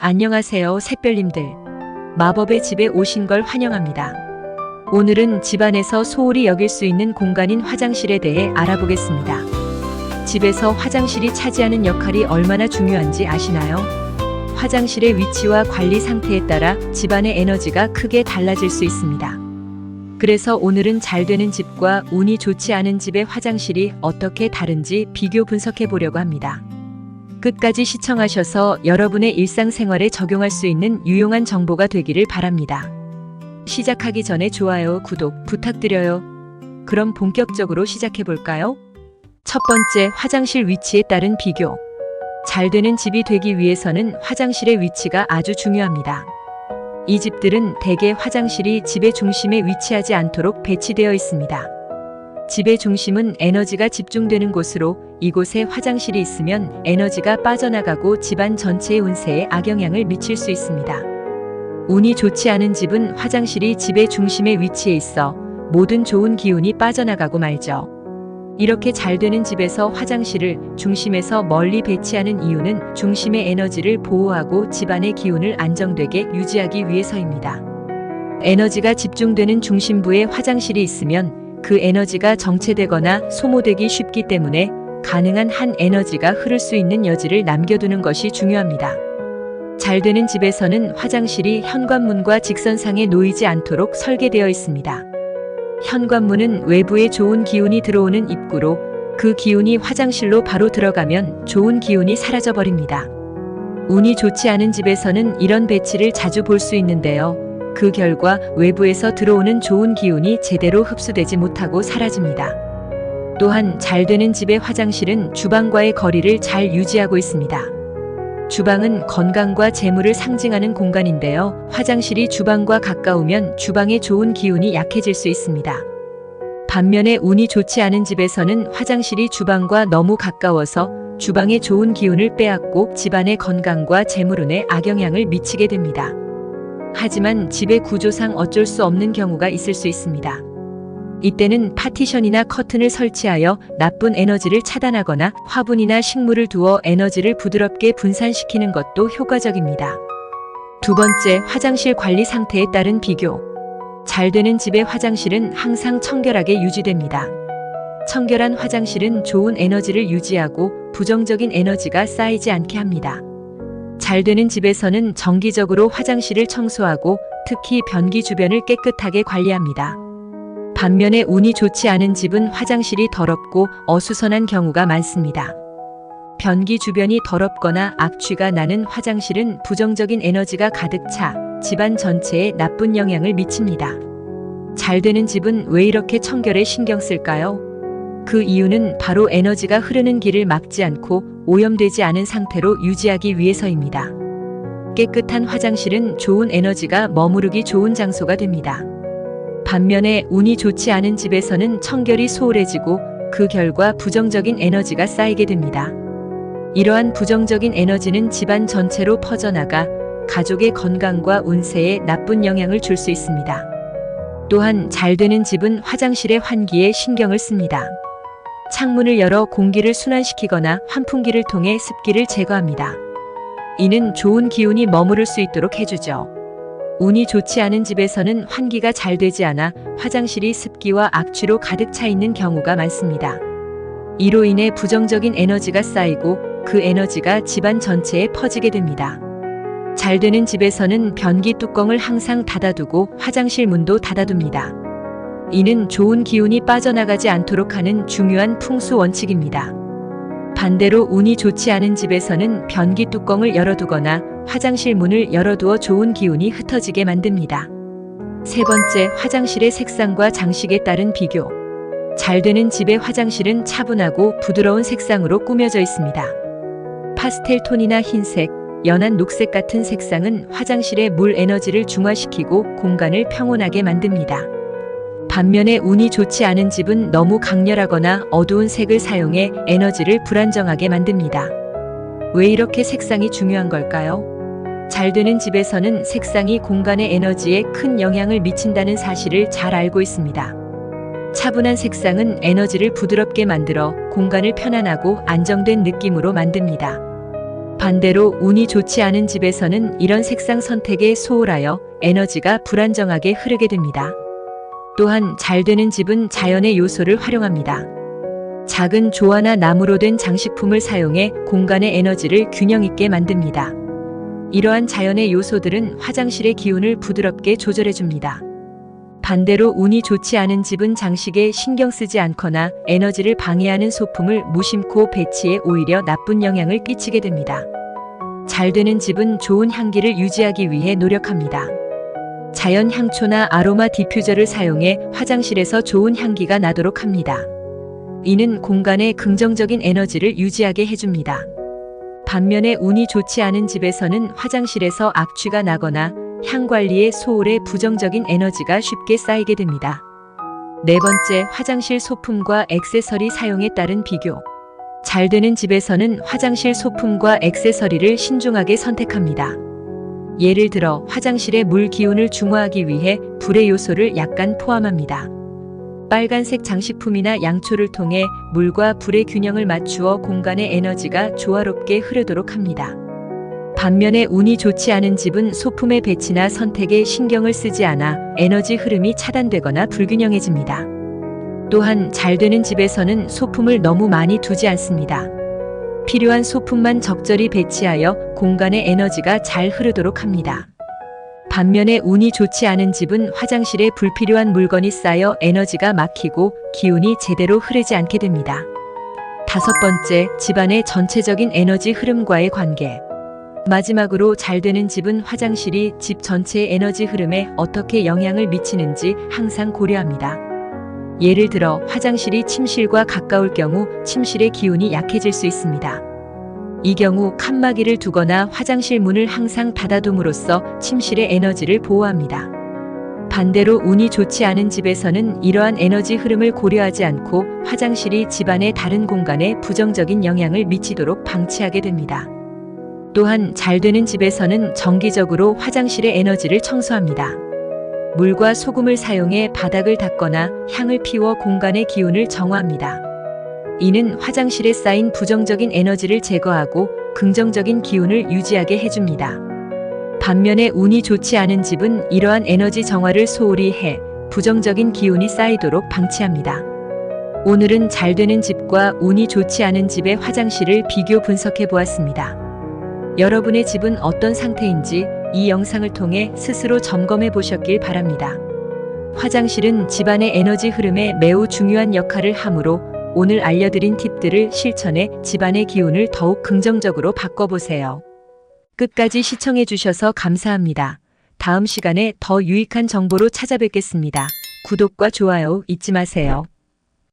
안녕하세요, 샛별님들. 마법의 집에 오신 걸 환영합니다. 오늘은 집안에서 소홀히 여길 수 있는 공간인 화장실에 대해 알아보겠습니다. 집에서 화장실이 차지하는 역할이 얼마나 중요한지 아시나요? 화장실의 위치와 관리 상태에 따라 집안의 에너지가 크게 달라질 수 있습니다. 그래서 오늘은 잘 되는 집과 운이 좋지 않은 집의 화장실이 어떻게 다른지 비교 분석해 보려고 합니다. 끝까지 시청하셔서 여러분의 일상생활에 적용할 수 있는 유용한 정보가 되기를 바랍니다. 시작하기 전에 좋아요, 구독 부탁드려요. 그럼 본격적으로 시작해 볼까요? 첫 번째, 화장실 위치에 따른 비교. 잘 되는 집이 되기 위해서는 화장실의 위치가 아주 중요합니다. 이 집들은 대개 화장실이 집의 중심에 위치하지 않도록 배치되어 있습니다. 집의 중심은 에너지가 집중되는 곳으로 이곳에 화장실이 있으면 에너지가 빠져나가고 집안 전체의 운세에 악영향을 미칠 수 있습니다. 운이 좋지 않은 집은 화장실이 집의 중심에 위치해 있어 모든 좋은 기운이 빠져나가고 말죠. 이렇게 잘 되는 집에서 화장실을 중심에서 멀리 배치하는 이유는 중심의 에너지를 보호하고 집안의 기운을 안정되게 유지하기 위해서입니다. 에너지가 집중되는 중심부에 화장실이 있으면 그 에너지가 정체되거나 소모되기 쉽기 때문에 가능한 한 에너지가 흐를 수 있는 여지를 남겨두는 것이 중요합니다. 잘 되는 집에서는 화장실이 현관문과 직선상에 놓이지 않도록 설계되어 있습니다. 현관문은 외부에 좋은 기운이 들어오는 입구로 그 기운이 화장실로 바로 들어가면 좋은 기운이 사라져버립니다. 운이 좋지 않은 집에서는 이런 배치를 자주 볼 수 있는데요. 그 결과 외부에서 들어오는 좋은 기운이 제대로 흡수되지 못하고 사라집니다. 또한 잘 되는 집의 화장실은 주방과의 거리를 잘 유지하고 있습니다. 주방은 건강과 재물을 상징하는 공간인데요. 화장실이 주방과 가까우면 주방의 좋은 기운이 약해질 수 있습니다. 반면에 운이 좋지 않은 집에서는 화장실이 주방과 너무 가까워서 주방의 좋은 기운을 빼앗고 집안의 건강과 재물운에 악영향을 미치게 됩니다. 하지만 집의 구조상 어쩔 수 없는 경우가 있을 수 있습니다. 이때는 파티션이나 커튼을 설치하여 나쁜 에너지를 차단하거나 화분이나 식물을 두어 에너지를 부드럽게 분산시키는 것도 효과적입니다. 두 번째, 화장실 관리 상태에 따른 비교. 잘 되는 집의 화장실은 항상 청결하게 유지됩니다. 청결한 화장실은 좋은 에너지를 유지하고 부정적인 에너지가 쌓이지 않게 합니다. 잘 되는 집에서는 정기적으로 화장실을 청소하고 특히 변기 주변을 깨끗하게 관리합니다. 반면에 운이 좋지 않은 집은 화장실이 더럽고 어수선한 경우가 많습니다. 변기 주변이 더럽거나 악취가 나는 화장실은 부정적인 에너지가 가득 차 집안 전체에 나쁜 영향을 미칩니다. 잘 되는 집은 왜 이렇게 청결에 신경 쓸까요? 그 이유는 바로 에너지가 흐르는 길을 막지 않고 오염되지 않은 상태로 유지하기 위해서입니다. 깨끗한 화장실은 좋은 에너지가 머무르기 좋은 장소가 됩니다. 반면에 운이 좋지 않은 집에서는 청결이 소홀해지고 그 결과 부정적인 에너지가 쌓이게 됩니다. 이러한 부정적인 에너지는 집안 전체로 퍼져나가 가족의 건강과 운세에 나쁜 영향을 줄 수 있습니다. 또한 잘 되는 집은 화장실의 환기에 신경을 씁니다. 창문을 열어 공기를 순환시키거나 환풍기를 통해 습기를 제거합니다. 이는 좋은 기운이 머무를 수 있도록 해주죠. 운이 좋지 않은 집에서는 환기가 잘 되지 않아 화장실이 습기와 악취로 가득 차 있는 경우가 많습니다. 이로 인해 부정적인 에너지가 쌓이고 그 에너지가 집안 전체에 퍼지게 됩니다. 잘 되는 집에서는 변기 뚜껑을 항상 닫아두고 화장실 문도 닫아둡니다. 이는 좋은 기운이 빠져나가지 않도록 하는 중요한 풍수 원칙입니다. 반대로 운이 좋지 않은 집에서는 변기 뚜껑을 열어두거나 화장실 문을 열어두어 좋은 기운이 흩어지게 만듭니다. 세 번째, 화장실의 색상과 장식에 따른 비교. 잘 되는 집의 화장실은 차분하고 부드러운 색상으로 꾸며져 있습니다. 파스텔 톤이나 흰색, 연한 녹색 같은 색상은 화장실의 물 에너지를 중화시키고 공간을 평온하게 만듭니다. 반면에 운이 좋지 않은 집은 너무 강렬하거나 어두운 색을 사용해 에너지를 불안정하게 만듭니다. 왜 이렇게 색상이 중요한 걸까요? 잘 되는 집에서는 색상이 공간의 에너지에 큰 영향을 미친다는 사실을 잘 알고 있습니다. 차분한 색상은 에너지를 부드럽게 만들어 공간을 편안하고 안정된 느낌으로 만듭니다. 반대로 운이 좋지 않은 집에서는 이런 색상 선택에 소홀하여 에너지가 불안정하게 흐르게 됩니다. 또한 잘 되는 집은 자연의 요소를 활용합니다. 작은 조화나 나무로 된 장식품을 사용해 공간의 에너지를 균형 있게 만듭니다. 이러한 자연의 요소들은 화장실의 기운을 부드럽게 조절해줍니다. 반대로 운이 좋지 않은 집은 장식에 신경 쓰지 않거나 에너지를 방해하는 소품을 무심코 배치해 오히려 나쁜 영향을 끼치게 됩니다. 잘 되는 집은 좋은 향기를 유지하기 위해 노력합니다. 자연 향초나 아로마 디퓨저를 사용해 화장실에서 좋은 향기가 나도록 합니다. 이는 공간에 긍정적인 에너지를 유지하게 해줍니다. 반면에 운이 좋지 않은 집에서는 화장실에서 악취가 나거나 향 관리에 소홀해 부정적인 에너지가 쉽게 쌓이게 됩니다. 네 번째, 화장실 소품과 액세서리 사용에 따른 비교. 잘 되는 집에서는 화장실 소품과 액세서리를 신중하게 선택합니다. 예를 들어 화장실의 물 기운을 중화하기 위해 불의 요소를 약간 포함합니다. 빨간색 장식품이나 양초를 통해 물과 불의 균형을 맞추어 공간의 에너지가 조화롭게 흐르도록 합니다. 반면에 운이 좋지 않은 집은 소품의 배치나 선택에 신경을 쓰지 않아 에너지 흐름이 차단되거나 불균형해집니다. 또한 잘 되는 집에서는 소품을 너무 많이 두지 않습니다. 필요한 소품만 적절히 배치하여 공간의 에너지가 잘 흐르도록 합니다. 반면에 운이 좋지 않은 집은 화장실에 불필요한 물건이 쌓여 에너지가 막히고 기운이 제대로 흐르지 않게 됩니다. 다섯 번째, 집안의 전체적인 에너지 흐름과의 관계. 마지막으로 잘 되는 집은 화장실이 집 전체의 에너지 흐름에 어떻게 영향을 미치는지 항상 고려합니다. 예를 들어 화장실이 침실과 가까울 경우 침실의 기운이 약해질 수 있습니다. 이 경우 칸막이를 두거나 화장실 문을 항상 닫아둠으로써 침실의 에너지를 보호합니다. 반대로 운이 좋지 않은 집에서는 이러한 에너지 흐름을 고려하지 않고 화장실이 집안의 다른 공간에 부정적인 영향을 미치도록 방치하게 됩니다. 또한 잘 되는 집에서는 정기적으로 화장실의 에너지를 청소합니다. 물과 소금을 사용해 바닥을 닦거나 향을 피워 공간의 기운을 정화합니다. 이는 화장실에 쌓인 부정적인 에너지를 제거하고 긍정적인 기운을 유지하게 해줍니다. 반면에 운이 좋지 않은 집은 이러한 에너지 정화를 소홀히 해 부정적인 기운이 쌓이도록 방치합니다. 오늘은 잘 되는 집과 운이 좋지 않은 집의 화장실을 비교 분석해 보았습니다. 여러분의 집은 어떤 상태인지 이 영상을 통해 스스로 점검해 보셨길 바랍니다. 화장실은 집안의 에너지 흐름에 매우 중요한 역할을 하므로 오늘 알려드린 팁들을 실천해 집안의 기운을 더욱 긍정적으로 바꿔보세요. 끝까지 시청해 주셔서 감사합니다. 다음 시간에 더 유익한 정보로 찾아뵙겠습니다. 구독과 좋아요 잊지 마세요.